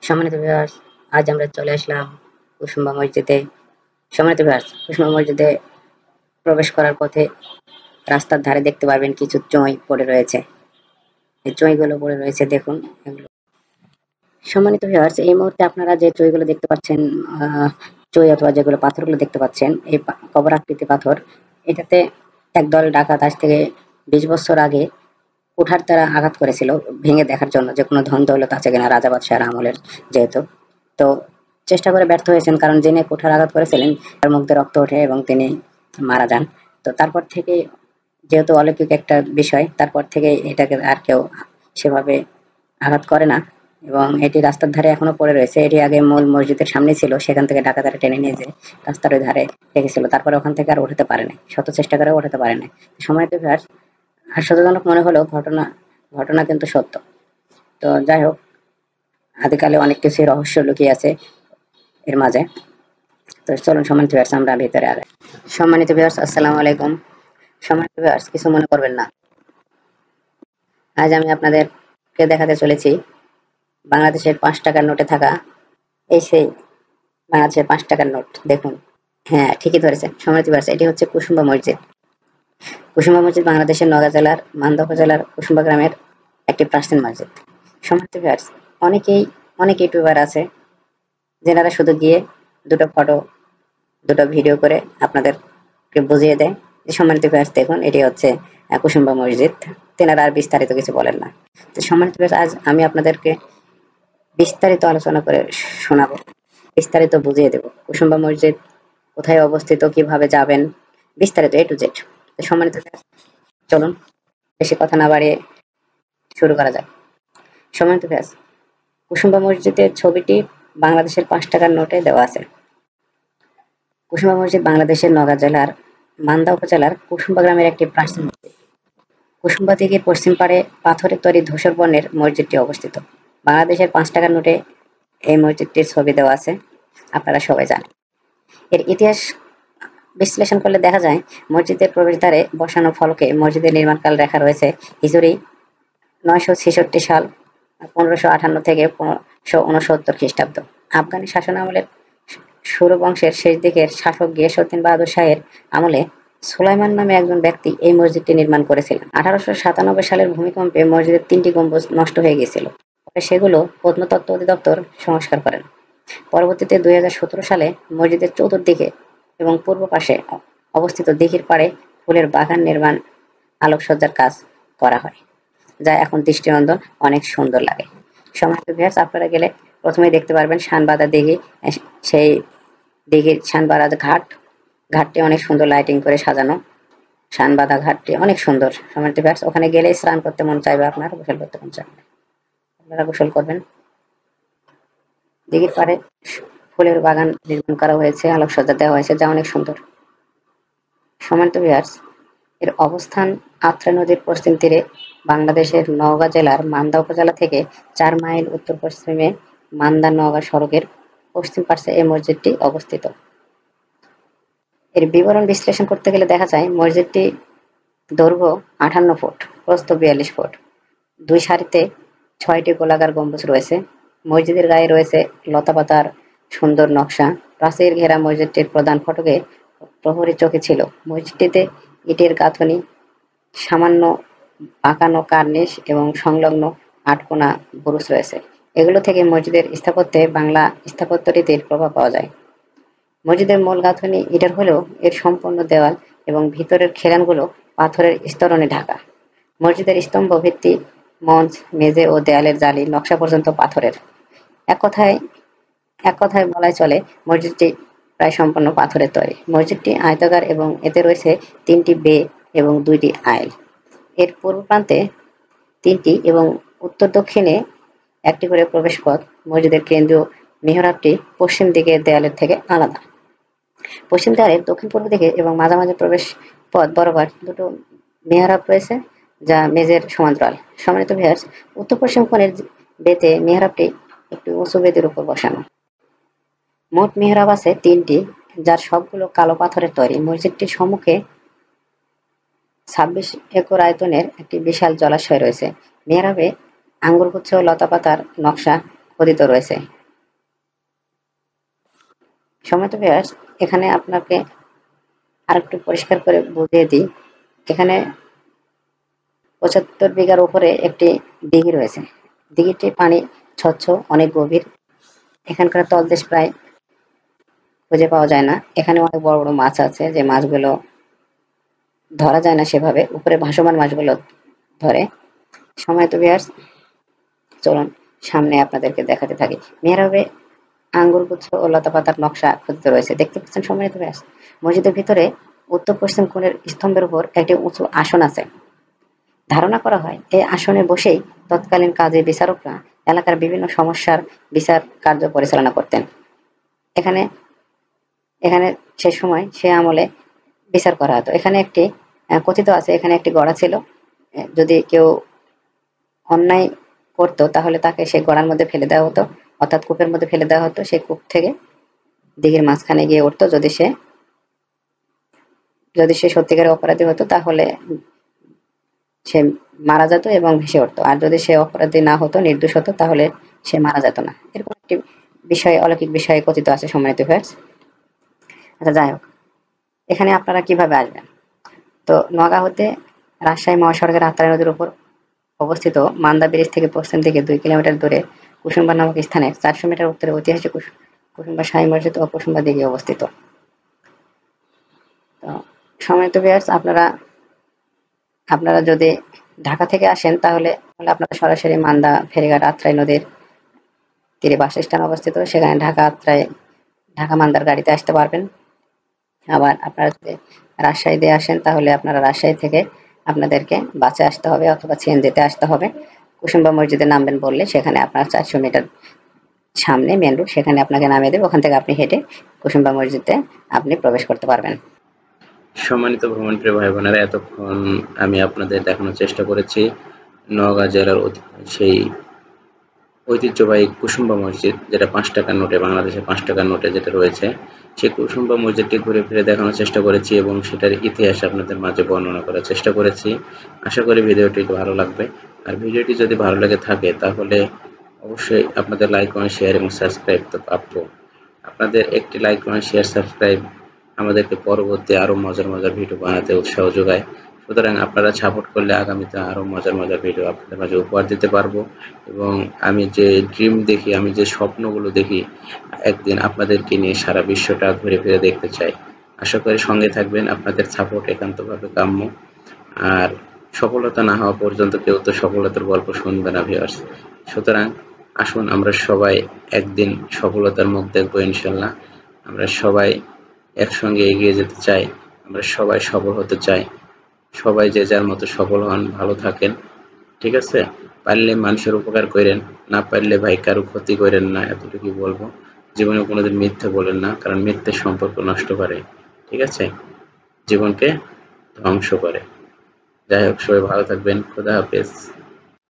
সম্মানিত ভিউয়ার্স, আজ আমরা চলে আসলাম কুসুম্বা মসজিদে। সম্মানিত ভিউয়ার্স, কুসুম্বা মসজিদে প্রবেশ করার পথে রাস্তার ধারে দেখতে পারবেন কিছু চই পড়ে রয়েছে। এই চইগুলো পড়ে রয়েছে, দেখুন এগুলো। সম্মানিত ভিউয়ার্স, এই মুহূর্তে আপনারা যে চইগুলো দেখতে পাচ্ছেন, চই অথবা যেগুলো পাথরগুলো দেখতে পাচ্ছেন, এই কবর আকৃতি পাথর, এটাতে একদল ডাকাত আজ থেকে 20 বছর আগে কুঠার দ্বারা আঘাত করেছিল ভেঙে দেখার জন্য যে কোনো ধন দৌলত আছে কিনা, রাজা বাদশাহর আমলের যেহেতু। তো চেষ্টা করে ব্যর্থ হয়েছেন, কারণ যিনি কুঠার আঘাত করেছিলেন তার মুখ দিয়ে রক্ত ওঠে এবং তিনি মারা যান। তো তারপর থেকে যেহেতু অলৌকিক একটা বিষয়, তারপর থেকে এটাকে আর কেউ সেভাবে আঘাত করে না এবং এটি রাস্তার ধারে এখনো পড়ে রয়েছে। এটি আগে মূল মসজিদের সামনে ছিল, সেখান থেকে ডাকাতেরা টেনে নিয়ে যে রাস্তার ওই ধারে রেখেছিল, তারপরে ওখান থেকে আর উঠাতে পারে নাই, শত চেষ্টা করে উঠাতে পারে নাই। সময়ত হাস্যজনক মনে হলেও ঘটনা কিন্তু সত্য। তো যাই হোক, আদিকালে অনেক কিছুই রহস্য লুকিয়ে আছে এর মাঝে। তো চলুন সম্মানিত ভিউয়ার্স, আমরা ভিতরে আগে। সম্মানিত ভিউয়ার্স, আসসালামু আলাইকুম। সম্মানিত ভিউয়ার্স, কিছু মনে করবেন না, আজ আমি আপনাদেরকে দেখাতে চলেছি বাংলাদেশের 5 টাকার নোটে থাকা এই সেই বাংলাদেশের 5 টাকার নোট। দেখুন, হ্যাঁ ঠিকই ধরেছেন সম্মানিত ভিউয়ার্স, এটি হচ্ছে কুসুম্বা মসজিদ। কুসুম্বা মসজিদ বাংলাদেশের নওগাঁ জেলার মান্দা উপজেলার কুসুম্বা গ্রামের একটি প্রাচীন মসজিদ। সম্মানিত ভিউয়ার্স, অনেক ইউটিউবার আছে যেনারা শুধু গিয়ে দুটো ফটো, দুটো ভিডিও করে আপনাদেরকে বুঝিয়ে দেয় যে সম্মানিত ভিউয়ার্স দেখুন এটি হচ্ছে কুসুম্বা মসজিদ। তেনারা আর বিস্তারিত কিছু বলেন না। তো সম্মানিত ভিউয়ার্স, আজ আমি আপনাদেরকে বিস্তারিত আলোচনা করে শোনাবো, বিস্তারিত বুঝিয়ে দেব কুসুম্বা মসজিদ কোথায় অবস্থিত, কিভাবে যাবেন, বিস্তারিত A to Z। তো সম্মানিত ভিউয়ার্স, চলুন বেশি কথা না বাড়িয়ে শুরু করা যাক। সম্মানিত ভিউয়ার্স, কুসুম্বা মসজিদের ছবিটি বাংলাদেশের 5 টাকার নোটে দেওয়া আছে। কুসুম্বা মসজিদ বাংলাদেশের নওগাঁ জেলার মান্দা উপজেলার কুসুম্বা গ্রামের একটি প্রাচীন মসজিদ। কুসুম্বা দিঘির পশ্চিম পাড়ে পাথরের তৈরি ধূসর বর্ণের মসজিদটি অবস্থিত। বাংলাদেশের 5 টাকার নোটে এই মসজিদটির ছবি দেওয়া আছে, আপনারা সবাই জানেন। এর ইতিহাস বিশ্লেষণ করলে দেখা যায় মসজিদের প্রবেশদ্বারে বসানো ফলকে মসজিদের নির্মাণকাল লেখা রয়েছে হিজরি 966 সাল, 1558 থেকে 1569 খ্রিস্টাব্দ। আফগানি শাসনামলের সুর বংশের শেষ দিকের শাসক গিয়াসউদ্দিন বাহাদুর শাহের আমলে সুলাইমান নামে একজন ব্যক্তি এই মসজিদটি নির্মাণ করেছিলেন। 1897 সালের ভূমিকম্পে মসজিদের 3টি গম্বুজ নষ্ট হয়ে গিয়েছিল, পরে সেগুলো প্রত্নতত্ত্ব অধিদপ্তর সংস্কার করেন। পরবর্তীতে 2017 সালে মসজিদের চতুর্দিকে এবং পূর্ব পাশে অবস্থিত দিঘির পাড়ে ফুলের বাগান নির্মাণ, আলোকসজ্জার কাজ করা হয়, যা এখন দৃষ্টিনন্দন, অনেক সুন্দর লাগে। সম্মানিত ভিউয়ার্স, আপনারা গেলে প্রথমেই দেখতে পারবেন শানবাঁধা দিঘি। সেই দিঘির শানবাঁধা ঘাটটি অনেক সুন্দর লাইটিং করে সাজানো। শানবাঁধা ঘাটটি অনেক সুন্দর। সম্মানিত ভিউয়ার্স, ওখানে গেলেই স্নান করতে মন চাইবে আপনার, গোসল করতে মন চাইবে, আপনারা গোসল করবেন। দিঘির পাড়ে ফুলের বাগান নির্মাণ করা হয়েছে, আলোকসজ্জা দেওয়া হয়েছে, যা অনেক সুন্দর। সম্মানিত ভিউয়ার্স, এর অবস্থান আত্রাই নদীর পশ্চিম তীরে বাংলাদেশের নওগাঁ জেলার মান্দা উপজেলা থেকে 4 মাইল উত্তর পশ্চিমে মান্দা নওগাঁ সড়কের পশ্চিম পার্শ্বে এই মসজিদটি অবস্থিত। এর বিবরণ বিশ্লেষণ করতে গেলে দেখা যায় মসজিদটি দৈর্ঘ্য 58 ফুট, প্রস্থ 42 ফুট, 2 সারিতে 6টি গোলাকার গম্বুজ রয়েছে। মসজিদের গায়ে রয়েছে লতাপাতার সুন্দর নকশা। প্রাচীর ঘেরা মসজিদটির প্রধান ফটকে প্রহরী চৌকি ছিল। মসজিদটিতে ইটের গাঁথনি, সামান্য বাঁকানো কার্নিশ এবং সংলগ্ন 8 কোণা বুরুজ রয়েছে। এগুলো থেকে মসজিদের স্থাপত্যে বাংলা স্থাপত্য রীতির প্রভাব পাওয়া যায়। মসজিদের মূল গাঁথনি ইটের হলেও এর সম্পূর্ণ দেওয়াল এবং ভিতরের খিলানগুলো পাথরের স্তরণে ঢাকা। মসজিদের স্তম্ভ, ভিত্তি, মঞ্চ, মেঝে ও দেয়ালের জালি নকশা পর্যন্ত পাথরের। এক কথায় বলাই চলে মসজিদটি প্রায় সম্পূর্ণ পাথরের তৈরি। মসজিদটি আয়তাকার এবং এতে রয়েছে 3টি বে এবং 2টি আইল। এর পূর্ব প্রান্তে 3টি এবং উত্তর দক্ষিণে 1টি করে প্রবেশ পথ। মসজিদের কেন্দ্রীয় মিহরাবটি পশ্চিম দিকের দেয়ালের থেকে আলাদা। পশ্চিম দেয়ালের দক্ষিণ পূর্ব দিকে এবং মাঝামাঝি প্রবেশ পথ বরাবর 2টো মিহরাব রয়েছে, যা মেঝের সমান্তরাল। সম্মানিত ভিউয়ার্স, উত্তর পশ্চিম কোণের বেতে মিহরাবটি একটি উঁচু বেদির উপর বসানো। মোট মিহরাব আছে 3টি, যার সবগুলো কালো পাথরের তৈরি। মসজিদটির সম্মুখে 26 একর আয়তনের একটি বিশাল জলাশয় রয়েছে। মিহরাবে আঙ্গুরগুচ্ছ ও লতাপাতার নকশা খোদিত রয়েছে। সম্মানিত ভিউয়ার্স, এখানে আপনাকে আরেকটু পরিষ্কার করে বুঝিয়ে দিই। এখানে 75 বিঘার উপরে একটি দিঘি রয়েছে। দিঘিটি পানি স্বচ্ছ, অনেক গভীর। এখানকার তলদেশ প্রায় খুঁজে পাওয়া যায় না। এখানে অনেক বড় বড় মাছ আছে, যে মাছগুলো ধরা যায় না সেভাবে, উপরে ভাসমান মাছগুলো ধরে। সম্মানিত ভিউয়ার্স, চলুন সামনে আপনাদেরকে দেখাতে থাকি। মেহরাবে আঙ্গুর গুচ্ছ ও লতাপাতার নকশা খোদিত রয়েছে, দেখতে পাচ্ছেন সম্মানিত ভিউয়ার্স। মসজিদের ভিতরে উত্তর পশ্চিম কোণের স্তম্ভের উপর একটি উঁচু আসন আছে। ধারণা করা হয় এই আসনে বসেই তৎকালীন কাজী বিচারকরা এলাকার বিভিন্ন সমস্যার বিচার কার্য পরিচালনা করতেন। এখানে এখানে সে সময় সে আমলে বিচার করা হতো। এখানে একটি কথিত আছে, এখানে একটি গড়া ছিল। যদি কেউ অন্যায় করতো তাহলে তাকে সেই গড়ার মধ্যে ফেলে দেওয়া হতো, অর্থাৎ কূপের মধ্যে ফেলে দেওয়া হতো। সেই কূপ থেকে দিঘির মাঝখানে গিয়ে উঠতো। যদি সে সত্যিকারের অপরাধী হতো তাহলে সে মারা যেত এবং ভেসে উঠতো। আর যদি সে অপরাধী না হতো, নির্দোষ হতো, তাহলে সে মারা যেত না। এরকম একটি বিষয়, অলৌকিক বিষয়ে কথিত আছে সম্মানিত ভিউয়ার্স। আচ্ছা, যাই হোক, এখানে আপনারা কিভাবে আসবেন? তো নওগাঁ হতে রাজশাহী মহাসড়কের আত্রাই নদীর উপর অবস্থিত মান্দা ব্রিজ থেকে পশ্চিম দিকে 2 কিলোমিটার দূরে কুসুম্বা নামক স্থানে 400 মিটার উত্তরে ঐতিহাসিক কুসুম্বা শাহী মসজিদ ও কুসুম্বা দিঘি অবস্থিত। তো সম্মানিত ভিউয়ার্স, আপনারা যদি ঢাকা থেকে আসেন তাহলে আপনারা সরাসরি মান্দা ফেরিঘাট আত্রাই নদীর তীরে বাস স্ট্যান্ড অবস্থিত, সেখানে ঢাকা মান্দার গাড়িতে আসতে পারবেন। আবার আপনারা যদি রাজশাহী দিয়ে আসেন তাহলে আপনারা রাজশাহী থেকে আপনাদেরকে বাসে আসতে হবে অথবা সিএনজিতে আসতে হবে। কুসুম্বা মসজিদে নামবেন বললে সেখানে আপনার 400 মিটার সামনে মেন রোড, সেখানে আপনাকে নামিয়ে দেবে। ওখান থেকে আপনি হেঁটে কুসুম্বা মসজিদে আপনি প্রবেশ করতে পারবেন। সম্মানিত ভ্রমণপ্রিয় ভাই বোনেরা, এতক্ষণ আমি আপনাদের দেখানোর চেষ্টা করেছি নওগাঁ জেলার সেই ঐতিহ্যবাহী কুসুম্বা মসজিদ, যেটা 5 টাকার নোটে, বাংলাদেশের 5 টাকার নোটে যেটা রয়েছে, সেই কুসুম্বা মসজিদটি ঘুরে ফিরে দেখানোর চেষ্টা করেছি এবং সেটার ইতিহাস আপনাদের মাঝে বর্ণনা করার চেষ্টা করেছি। আশা করি ভিডিওটি ভালো লাগবে। আর ভিডিওটি যদি ভালো লেগে থাকে তাহলে অবশ্যই আপনাদের লাইক, কমেন্ট, শেয়ার এবং সাবস্ক্রাইব তো প্রাপ্য। আপনাদের একটি লাইক, কমেন্ট, শেয়ার, সাবস্ক্রাইব আমাদেরকে পরবর্তী আরো মজার মজার ভিডিও বানাতে উৎসাহ যোগায়। সুতরাং আপনারা সাপোর্ট করলে আগামীতে আরো মজার মজার ভিডিও আপনাদের মাঝে উপহার দিতে পারবো। এবং আমি যে ড্রিম দেখি, আমি যে স্বপ্নগুলো দেখি, একদিন আপনাদেরকে নিয়ে সারা বিশ্বটা ঘুরে ফিরে দেখতে চাই। আশা করি সঙ্গে থাকবেন। আপনাদের সাপোর্ট একান্তভাবে কাম্য। আর সফলতা না হওয়া পর্যন্ত কেউ তো সফলতার গল্প শুনবে না ভিউয়ার্স। সুতরাং আসুন আমরা সবাই একদিন সফলতার মুখ দেখবো ইনশাল্লাহ। আমরা সবাই একসঙ্গে এগিয়ে যেতে চাই, আমরা সবাই সফল হতে চাই। সবাই যে যার মতো সফল হন, ভালো থাকেন, ঠিক আছে? পারলে মানুষের উপকার করেন, না পারলে ভাই কারো ক্ষতি করেন না, এতটুকুই বলবো। জীবনে কোনোদিন মিথ্যে বলেন না, কারণ মিথ্যে সম্পর্ক নষ্ট করে, ঠিক আছে? জীবনকে ধ্বংস করে। যাই হোক, সবাই ভালো থাকবেন। খোদা হাফেজ।